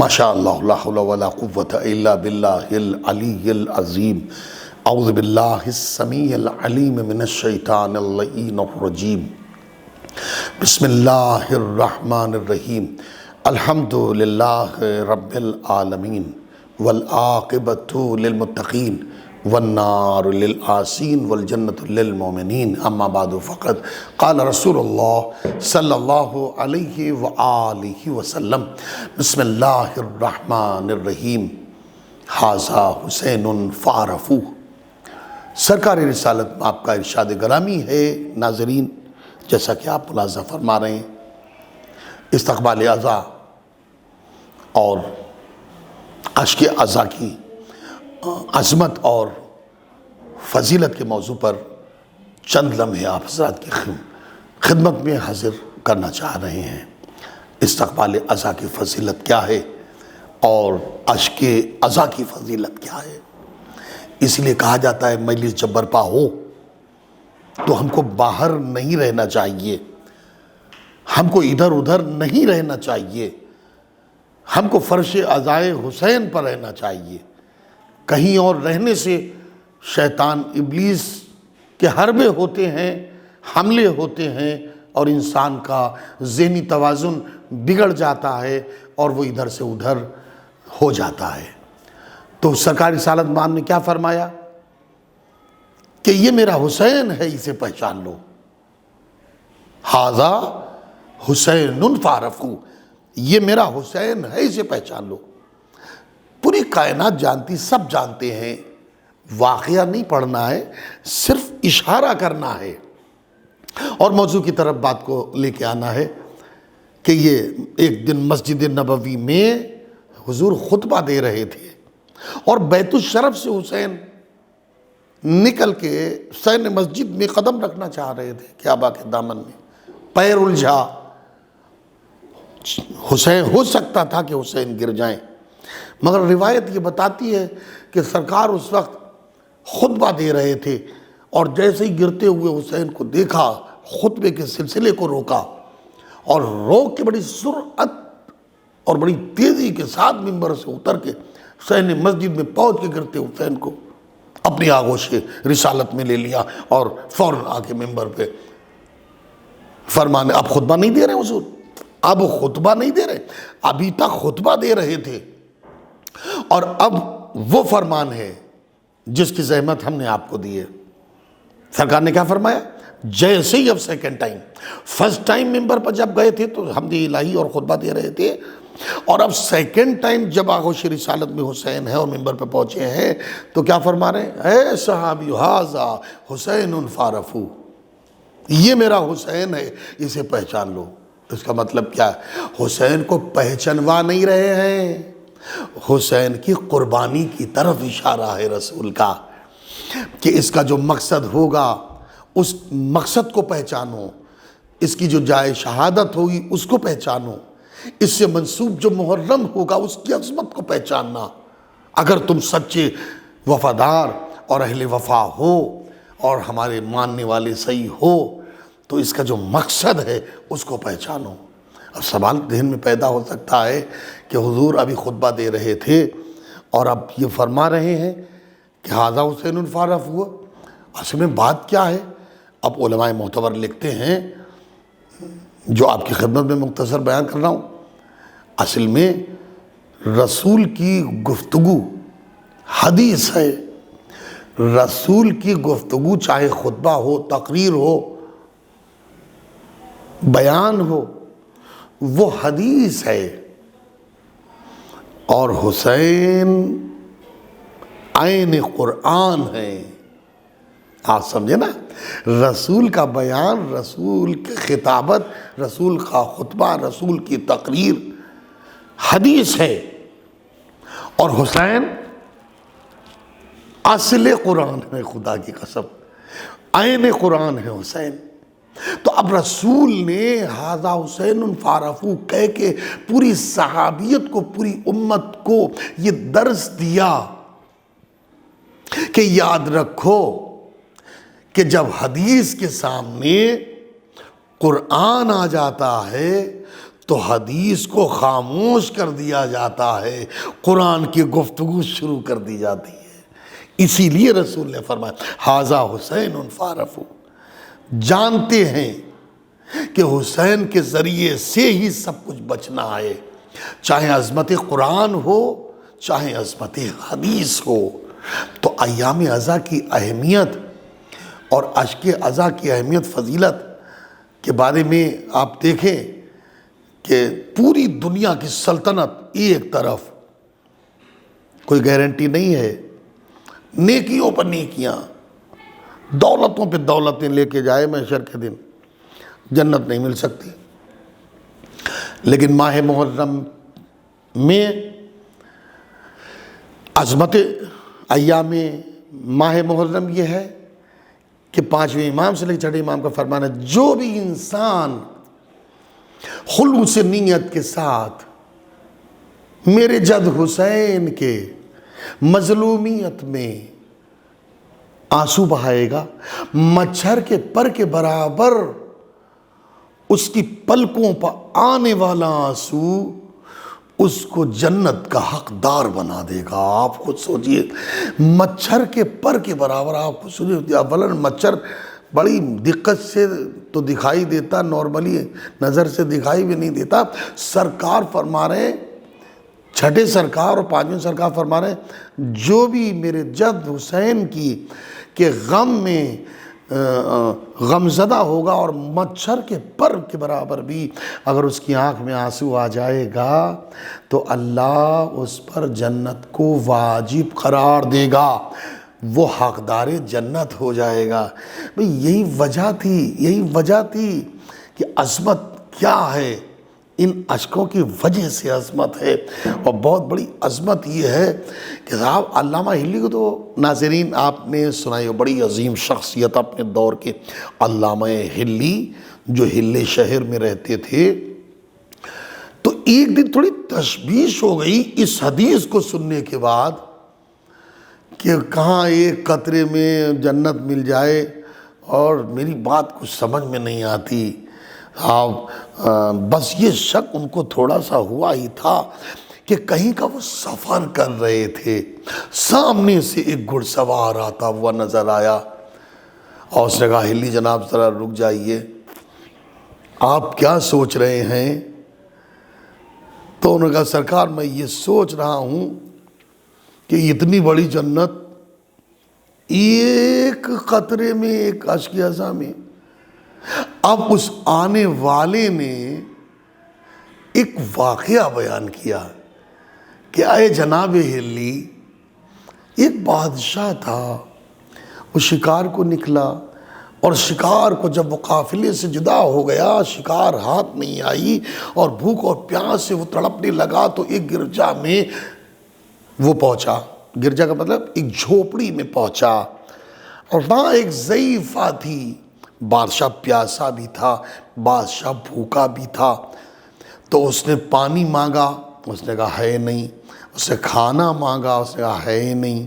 ماشاء اللہ لا حول ولا قوة الا باللہ العلی العظیم اعوذ باللہ السمیع العلیم من الشیطان اللعین الرجیم بسم اللہ الرحمن الرحیم الحمدللہ رب العالمین والعاقبۃ للمتقین والنار للعاصین والجنۃ للمؤمنین اما بعد فقد قال رسول اللہ صلی اللہ علیہ وآلہ وسلم بسم اللہ الرحمن الرحیم ھذا حسین فعرفوہ۔ سرکار رسالت آپ کا ارشاد گرامی ہے ناظرین، جیسا کہ آپ ملاحظہ فرما رہے ہیں، استقبال عزا اور عشق عزا کی عظمت اور فضیلت کے موضوع پر چند لمحے آپ حضرات کی خدمت میں حاضر کرنا چاہ رہے ہیں۔ استقبال عزا کی فضیلت کیا ہے اور عشق عزا کی فضیلت کیا ہے؟ اس لیے کہا جاتا ہے مجلس جب برپا ہو تو ہم کو باہر نہیں رہنا چاہیے، ہم کو ادھر ادھر نہیں رہنا چاہیے، ہم کو فرش عزائے حسین پر رہنا چاہیے۔ کہیں اور رہنے سے شیطان ابلیس کے حربے ہوتے ہیں، حملے ہوتے ہیں اور انسان کا ذہنی توازن بگڑ جاتا ہے اور وہ ادھر سے ادھر ہو جاتا ہے۔ تو سرکار رسالت مآب نے کیا فرمایا کہ یہ میرا حسین ہے، اسے پہچان لو۔ ھذا حسین فعرفوہ، یہ میرا حسین ہے، اسے پہچان لو۔ پوری کائنات جانتی، سب جانتے ہیں، واقعہ نہیں پڑھنا ہے، صرف اشارہ کرنا ہے اور موضوع کی طرف بات کو لے کے آنا ہے کہ یہ ایک دن مسجد نبوی میں حضور خطبہ دے رہے تھے اور بیت الشرف سے حسین نکل کے حسین مسجد میں قدم رکھنا چاہ رہے تھے، کعبہ کے دامن میں پیر الجھا۔ حسین ہو سکتا تھا کہ حسین گر جائیں، مگر روایت یہ بتاتی ہے کہ سرکار اس وقت خطبہ دے رہے تھے اور جیسے ہی گرتے ہوئے حسین کو دیکھا، خطبے کے سلسلے کو روکا اور روک کے بڑی سرعت اور بڑی تیزی کے ساتھ ممبر سے اتر کے حسین مسجد میں پہنچ کے گرتے حسین کو اپنی آغوش رسالت میں لے لیا اور فوراً آ کے ممبر پہ فرمانے، اب خطبہ نہیں دے رہے حضور، اب خطبہ نہیں دے رہے، ابھی تک خطبہ دے رہے تھے اور اب وہ فرمان ہے جس کی زحمت ہم نے آپ کو دی ہے۔ سرکار نے کیا فرمایا؟ جیسے ہی اب سیکنڈ ٹائم، فرسٹ ٹائم ممبر پر جب گئے تھے تو حمد الہی اور خطبہ دے رہے تھے، اور اب سیکنڈ ٹائم جب آغوش رسالت میں حسین ہے اور ممبر پہ پہنچے ہیں تو کیا فرما رہے ہیں؟ اے صحابی ھذا حسین فعرفوہ، یہ میرا حسین ہے، اسے پہچان لو۔ اس کا مطلب کیا ہے؟ حسین کو پہچنوا نہیں رہے ہیں، حسین کی قربانی کی طرف اشارہ ہے رسول کا کہ اس کا جو مقصد ہوگا اس مقصد کو پہچانو، اس کی جو جائے شہادت ہوگی اس کو پہچانو، اس سے منسوب جو محرم ہوگا اس کی عظمت کو پہچاننا۔ اگر تم سچے وفادار اور اہل وفا ہو اور ہمارے ماننے والے صحیح ہو تو اس کا جو مقصد ہے اس کو پہچانو۔ اب سوال ذہن میں پیدا ہو سکتا ہے کہ حضور ابھی خطبہ دے رہے تھے اور اب یہ فرما رہے ہیں کہ ھذا حسین فعرفوہ، اصل میں بات کیا ہے؟ اب علماء معتبر لکھتے ہیں، جو آپ کی خدمت میں مختصر بیان کر رہا ہوں، اصل میں رسول کی گفتگو حدیث ہے، رسول کی گفتگو چاہے خطبہ ہو، تقریر ہو، بیان ہو، وہ حدیث ہے، اور حسین عین قرآن ہے۔ آپ سمجھے نا، رسول کا بیان، رسول کی خطابت، رسول کا خطبہ، رسول کی تقریر حدیث ہے، اور حسین اصل قرآن ہے، خدا کی قسم عین قرآن ہے حسین۔ تو اب رسول نے ھذا حسین فعرفوہ کہہ کے پوری صحابیت کو، پوری امت کو یہ درس دیا کہ یاد رکھو کہ جب حدیث کے سامنے قرآن آ جاتا ہے تو حدیث کو خاموش کر دیا جاتا ہے، قرآن کی گفتگو شروع کر دی جاتی ہے۔ اسی لیے رسول نے فرمایا ھذا حسین فعرفوا، جانتے ہیں کہ حسین کے ذریعے سے ہی سب کچھ بچنا ہے، چاہے عظمت قرآن ہو چاہے عظمت حدیث ہو۔ تو ایام عزا کی اہمیت اور اشک عزا کی اہمیت، فضیلت کے بارے میں آپ دیکھیں کہ پوری دنیا کی سلطنت ایک طرف، کوئی گارنٹی نہیں ہے، نیکیوں پر نیکیاں، دولتوں پہ دولتیں لے کے جائے محشر کے دن، جنت نہیں مل سکتی۔ لیکن ماہ محرم میں عظمت ایام ماہ محرم یہ ہے کہ 5ویں امام سے لے کے 6 امام کا فرمان ہے، جو بھی انسان خلوص نیت کے ساتھ میرے جد حسین کے مظلومیت میں آنسو بہائے گا، مچھر کے پر کے برابر اس کی پلکوں پر آنے والا آنسو اس کو جنت کا حقدار بنا دے گا۔ آپ خود سوچئے، مچھر کے پر کے برابر، آپ خود سوچئے، اولاً مچھر بڑی دقت سے تو دکھائی دیتا، نارملی نظر سے دکھائی بھی نہیں دیتا۔ سرکار فرما رہے ہیں، 6 سرکار اور 5ویں سرکار فرما رہے ہیں، جو بھی میرے جد حسین کی کہ غم میں غمزدہ ہوگا اور مچھر کے پر کے برابر بھی اگر اس کی آنکھ میں آنسو آ جائے گا تو اللہ اس پر جنت کو واجب قرار دے گا، وہ حقدار جنت ہو جائے گا۔ بھئی یہی وجہ تھی کہ عظمت کیا ہے، ان اشکوں کی وجہ سے عظمت ہے۔ اور بہت بڑی عظمت یہ ہے کہ صاحب علامہ ہلی کو تو ناظرین آپ نے سنائی ہو، بڑی عظیم شخصیت اپنے دور کے علامہ ہلی، جو ہلے شہر میں رہتے تھے۔ تو ایک دن تھوڑی تشویش ہو گئی اس حدیث کو سننے کے بعد کہ کہاں ایک قطرے میں جنت مل جائے، اور میری بات کچھ سمجھ میں نہیں آتی۔ بس یہ شک ان کو تھوڑا سا ہوا ہی تھا کہ کہیں کا وہ سفر کر رہے تھے، سامنے سے ایک گھڑ سوار آتا ہوا نظر آیا، اور اس نے کہا ہلی جناب ذرا رک جائیے، آپ کیا سوچ رہے ہیں؟ تو انہوں نے کہا سرکار میں یہ سوچ رہا ہوں کہ اتنی بڑی جنت ایک قطرے میں، ایک اشک عزا میں۔ اب اس آنے والے نے ایک واقعہ بیان کیا کہ اے جناب ہلی، ایک بادشاہ تھا، وہ شکار کو نکلا، اور شکار کو جب وہ قافلے سے جدا ہو گیا، شکار ہاتھ نہیں آئی اور بھوک اور پیاس سے وہ تڑپنے لگا، تو ایک گرجا میں وہ پہنچا۔ گرجا کا مطلب ایک جھوپڑی میں پہنچا، اور وہاں ایک ضعیفہ تھی۔ بادشاہ پیاسا بھی تھا، بادشاہ بھوکا بھی تھا، تو اس نے پانی مانگا، اس نے کہا ہے نہیں، اس نے کھانا مانگا، اس نے کہا ہے نہیں۔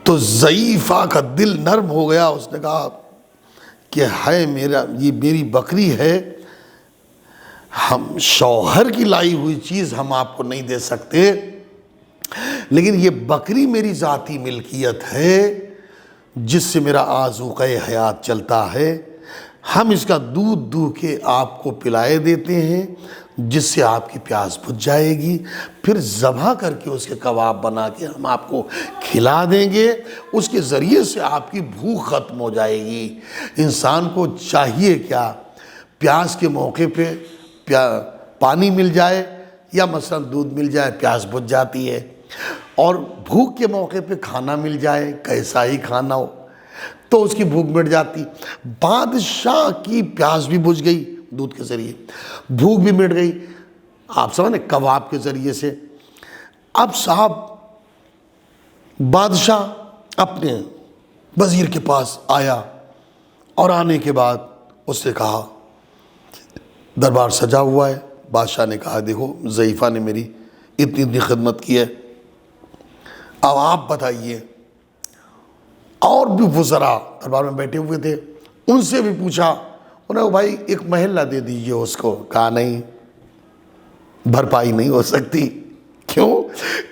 تو ضعیفہ کا دل نرم ہو گیا، اس نے کہا کہ ہے یہ میری بکری ہے، ہم شوہر کی لائی ہوئی چیز ہم آپ کو نہیں دے سکتے، لیکن یہ بکری میری ذاتی ملکیت ہے جس سے میرا آذوقہ حیات چلتا ہے، ہم اس کا دودھ دو کے آپ کو پلائے دیتے ہیں جس سے آپ کی پیاس بجھ جائے گی، پھر ذبح کر کے اس کے کباب بنا کے ہم آپ کو کھلا دیں گے، اس کے ذریعے سے آپ کی بھوک ختم ہو جائے گی۔ انسان کو چاہیے کیا، پیاس کے موقع پہ پانی مل جائے یا مثلا دودھ مل جائے، پیاس بجھ جاتی ہے، اور بھوک کے موقع پہ کھانا مل جائے، کیسا ہی کھانا ہو تو اس کی بھوک مٹ جاتی۔ بادشاہ کی پیاس بھی بجھ گئی دودھ کے ذریعے، بھوک بھی مٹ گئی، آپ سمجھیں کباب کے ذریعے سے۔ اب صاحب بادشاہ اپنے وزیر کے پاس آیا، اور آنے کے بعد اس نے کہا دربار سجا ہوا ہے۔ بادشاہ نے کہا دیکھو ضعیفہ نے میری اتنی خدمت کی ہے، اب آپ بتائیے۔ اور بھی وزراء دربار میں بیٹھے ہوئے تھے، ان سے بھی پوچھا، انہوں نے بھائی ایک محلہ دے دیجئے اس کو. کہا نہیں، بھرپائی نہیں ہو سکتی. کیوں؟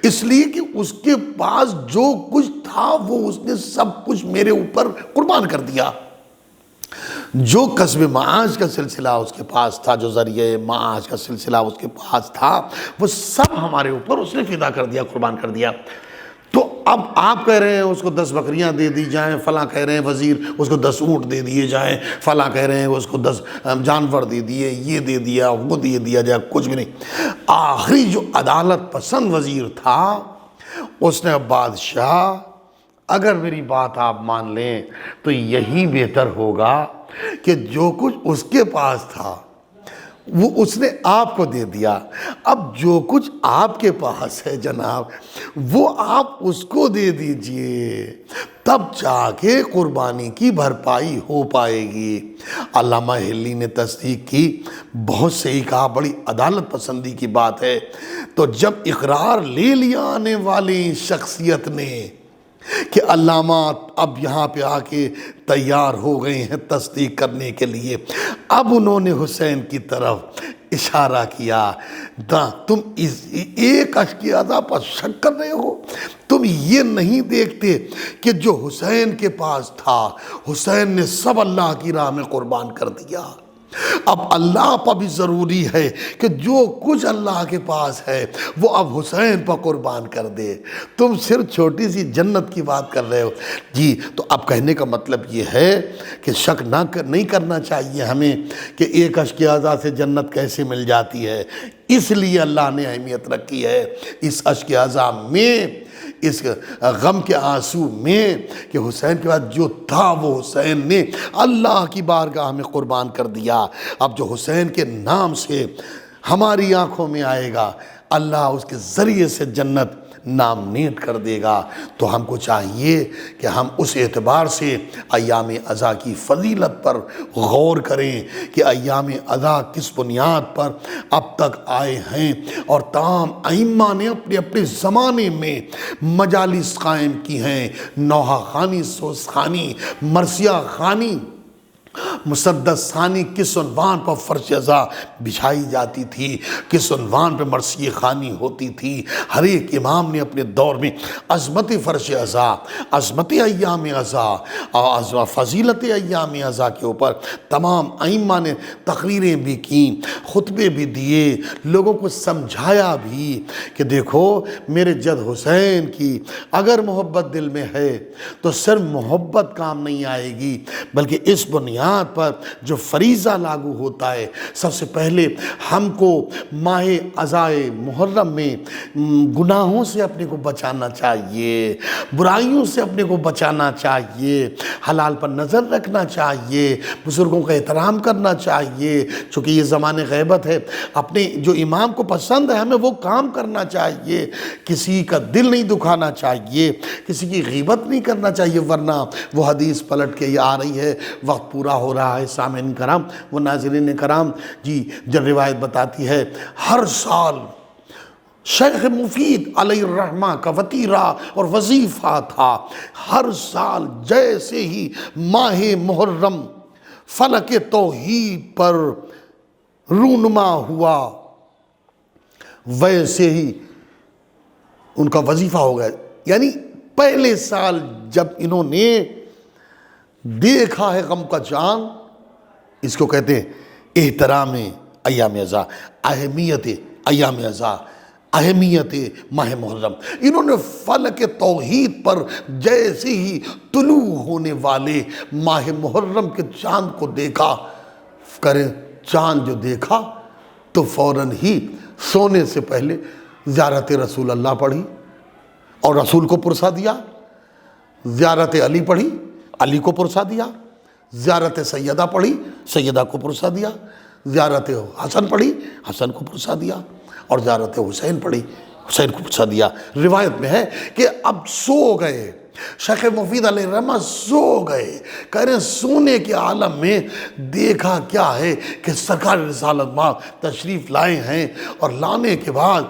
اس لیے کہ اس کے پاس جو کچھ تھا وہ اس نے سب کچھ میرے اوپر قربان کر دیا. جو کسب معاش کا سلسلہ اس کے پاس تھا، جو ذریعہ معاش کا سلسلہ اس کے پاس تھا، وہ سب ہمارے اوپر اس نے فدا کر دیا، قربان کر دیا. تو اب آپ کہہ رہے ہیں اس کو 10 بکریاں دے دی جائیں، فلاں کہہ رہے ہیں وزیر اس کو 10 اونٹ دے دیے جائیں، فلاں کہہ رہے ہیں اس کو 10 جانور دے دیے، یہ دے دیا، وہ دے دیا جائے. کچھ بھی نہیں. آخری جو عدالت پسند وزیر تھا اس نے بادشاہ اگر میری بات آپ مان لیں تو یہی بہتر ہوگا کہ جو کچھ اس کے پاس تھا وہ اس نے آپ کو دے دیا. اب جو کچھ آپ کے پاس ہے جناب وہ آپ اس کو دے دیجئے، تب جا کے قربانی کی بھرپائی ہو پائے گی. علامہ ہلی نے تصدیق کی، بہت صحیح کہا، بڑی عدالت پسندی کی بات ہے. تو جب اقرار لے لیا آنے والی شخصیت نے کہ علامہ اب یہاں پہ آ کے تیار ہو گئے ہیں تصدیق کرنے کے لیے، اب انہوں نے حسین کی طرف اشارہ کیا. تم اس ایک اشک اعضا پر شک کر رہے ہو؟ تم یہ نہیں دیکھتے کہ جو حسین کے پاس تھا حسین نے سب اللہ کی راہ میں قربان کر دیا. اب اللہ پر بھی ضروری ہے کہ جو کچھ اللہ کے پاس ہے وہ اب حسین پر قربان کر دے. تم صرف چھوٹی سی جنت کی بات کر رہے ہو. جی تو اب کہنے کا مطلب یہ ہے کہ شک نہیں کرنا چاہیے ہمیں کہ ایک اشک اعضا سے جنت کیسے مل جاتی ہے. اس لیے اللہ نے اہمیت رکھی ہے اس اشک اعضا میں، اس غم کے آنسو میں، کہ حسین کے بعد جو تھا وہ حسین نے اللہ کی بارگاہ میں قربان کر دیا. اب جو حسین کے نام سے ہماری آنکھوں میں آئے گا اللہ اس کے ذریعے سے جنت نامنیٹ کر دے گا. تو ہم کو چاہیے کہ ہم اس اعتبار سے ایام اضحیٰ کی فضیلت پر غور کریں کہ ایام اضحیٰ کس بنیاد پر اب تک آئے ہیں، اور تمام ائمہ نے اپنے اپنے زمانے میں مجالس قائم کی ہیں. نوحہ خوانی، سوز خوانی، مرثیہ خوانی، مسدس ثانی، کس عنوان پر فرش اضحیٰ بچھائی جاتی تھی، کس عنوان پہ مرثیہ خوانی ہوتی تھی. ہر ایک امام نے اپنے دور میں عظمت فرش اضحیٰ، عظمت ایام اضحیٰ اور فضیلت ایام اضحیٰ کے اوپر تمام ائمہ نے تقریریں بھی کیں، خطبے بھی دیے، لوگوں کو سمجھایا بھی کہ دیکھو میرے جد حسین کی اگر محبت دل میں ہے تو صرف محبت کام نہیں آئے گی، بلکہ اس بنیاد پر جو فریضہ لاگو ہوتا ہے، سب سے پہلے ہم کو ماہ اضحیٰ محرم میں گناہوں سے اپنے کو بچانا چاہیے، برائیوں سے اپنے کو بچانا چاہیے، حلال پر نظر رکھنا چاہیے، بزرگوں کا احترام کرنا چاہیے. چونکہ یہ زمانے غیبت ہے، اپنے جو امام کو پسند ہے ہمیں وہ کام کرنا چاہیے، کسی کا دل نہیں دکھانا چاہیے، کسی کی غیبت نہیں کرنا چاہیے، ورنہ وہ حدیث پلٹ کے یہ آ رہی ہے، وقت پورا ہو رہا ہے سامعین کرام و ناظرین کرام. جی جب روایت بتاتی ہے ہر سال شیخ مفید علیہ الرحمہ کا وطیرہ اور وظیفہ تھا، ہر سال جیسے ہی ماہ محرم فلک توحید پر رونما ہوا ویسے ہی ان کا وظیفہ ہو گیا. یعنی پہلے سال جب انہوں نے دیکھا ہے غم کا چاند، اس کو کہتے ہیں احترام ایام اضحیٰ، اہمیت ایام اضحیٰ، اہمیت ماہ محرم. انہوں نے فلک توحید پر جیسے ہی طلوع ہونے والے ماہ محرم کے چاند کو دیکھا، چاند جو دیکھا تو فوراً ہی سونے سے پہلے زیارت رسول اللہ پڑھی اور رسول کو پرسا دیا، زیارت علی پڑھی، علی کو پرسا دیا، زیارت سیدہ پڑھی، سیدہ کو پرسا دیا، زیارت حسن پڑھی، حسن کو پرسا دیا، اور زیارت حسین پڑھی، حسین کو پرسا دیا. روایت میں ہے کہ اب سو گئے، شیخ مفید علیہ الرحمہ سو گئے، کہہ رہے ہیں سونے کے عالم میں دیکھا کیا ہے کہ سرکار رسالت مآب تشریف لائے ہیں، اور لانے کے بعد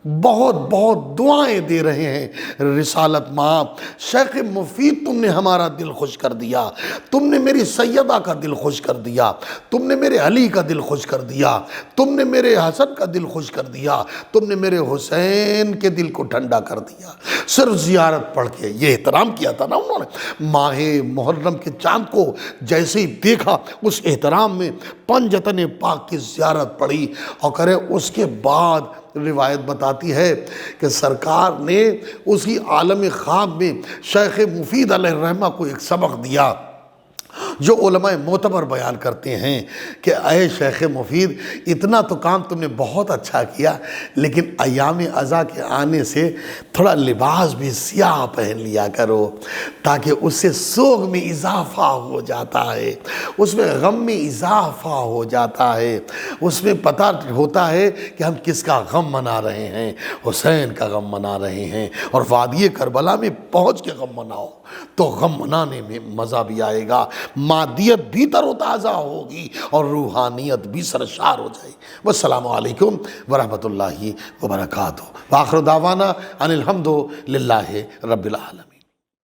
بہت بہت دعائیں دے رہے ہیں۔ رسالت ماں شیخ مفید تم نے ہمارا دل خوش کر دیا، تم نے میری سیدہ کا دل خوش کر دیا، تم نے میرے علی کا دل خوش کر دیا، تم نے میرے حسن کا دل خوش کر دیا، تم نے میرے حسین کے دل کو ٹھنڈا کر دیا۔ صرف زیارت پڑھ کے یہ احترام کیا تھا نا انہوں نے، ماہ محرم کے چاند کو جیسے ہی دیکھا اس احترام میں پنجتن پاک کی زیارت پڑھی، اور کرے اس کے بعد روایت بتاتی ہے کہ سرکار نے اسی عالم خواب میں شیخ مفید علیہ الرحمہ کو ایک سبق دیا جو علماء معتبر بیان کرتے ہیں کہ اے شیخ مفید، اتنا تو کام تم نے بہت اچھا کیا، لیکن ایام عزا کے آنے سے تھوڑا لباس بھی سیاہ پہن لیا کرو، تاکہ اس سے سوگ میں اضافہ ہو جاتا ہے، اس میں غم میں اضافہ ہو جاتا ہے، اس میں پتہ ہوتا ہے کہ ہم کس کا غم منا رہے ہیں، حسین کا غم منا رہے ہیں، اور وادی کربلا میں پہنچ کے غم مناؤ تو غم منانے میں مزہ بھی آئے گا، مادیت بھی تر و تازہ ہوگی اور روحانیت بھی سرشار ہو جائے گی۔ والسلام علیکم ورحمۃ اللہ وبرکاتہ، وآخر دعوانا ان الحمد للہ رب العالمین۔